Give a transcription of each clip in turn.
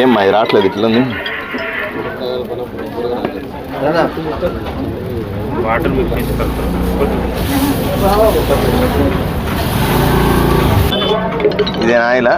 ఏం మా ఇది రావట్లేదు ఇట్లా ఉంది. వాటర్ ఇదే ఆయిలా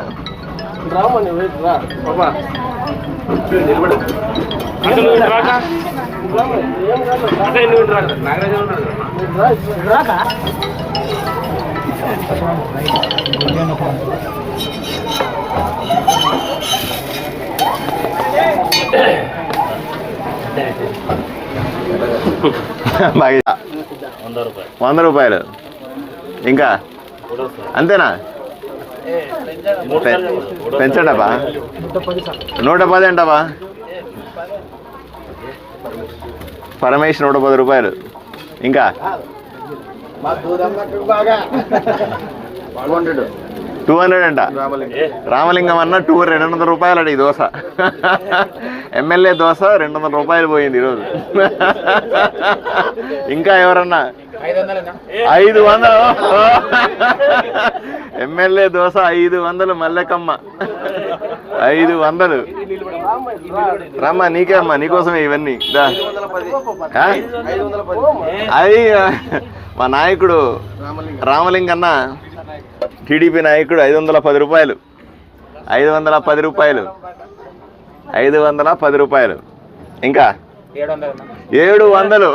బాగా 100 రూపాయలు. ఇంకా అంతేనా? పెంచటపా 110 అంటవా? పరమేష్ 110 రూపాయలు. ఇంకా 200 అంట. రామలింగం అన్న 200 రూపాయలు అడి దోశ. ఎమ్మెల్యే దోశ 200 రూపాయలు పోయింది ఈరోజు. ఇంకా ఎవరన్నా 500? ఎమ్మెల్యే దోశ 500 మల్లెకమ్మ 500. రమ్మా నీకే అమ్మా, నీకోసమే ఇవన్నీ. అది మా నాయకుడు రామలింగన్న, టీడీపీ నాయకుడు 510 రూపాయలు. 510 రూపాయలు. 510 రూపాయలు. ఇంకా 700.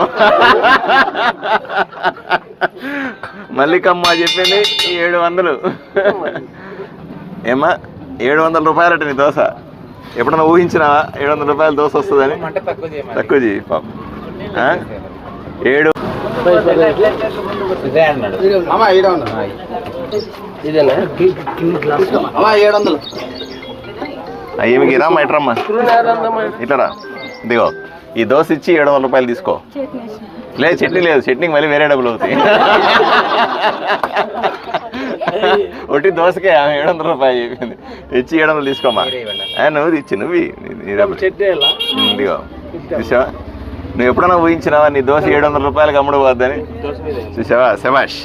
మల్లికమ్మ చెప్పింది 700. ఏమా 700 రూపాయలట నీ దోశ. ఎప్పుడన్నా ఊహించినావా 700 రూపాయల దోశ వస్తుందని? తక్కువ చేయి పాప. 7 ఏమికి రామ్మా, ఇట్రమ్మా, ఇట్లరా. ఇదిగో ఈ దోశ ఇచ్చి 700 రూపాయలు తీసుకో. లేదు చట్నీ లేదు, చట్నీకి మళ్ళీ వేరే డబ్బులు అవుతాయి. ఒకటి దోశకే 700 రూపాయలు చెప్పింది. ఇచ్చి 700 తీసుకోమ్మా. నువ్వు ఇచ్చి నువ్వు ఇదిగో చూసావా? నువ్వు ఎప్పుడన్నా ఊహించినావా నీ దోశ 700 రూపాయలకి అమ్ముడు పోద్దని? చూసావా? శభాష్.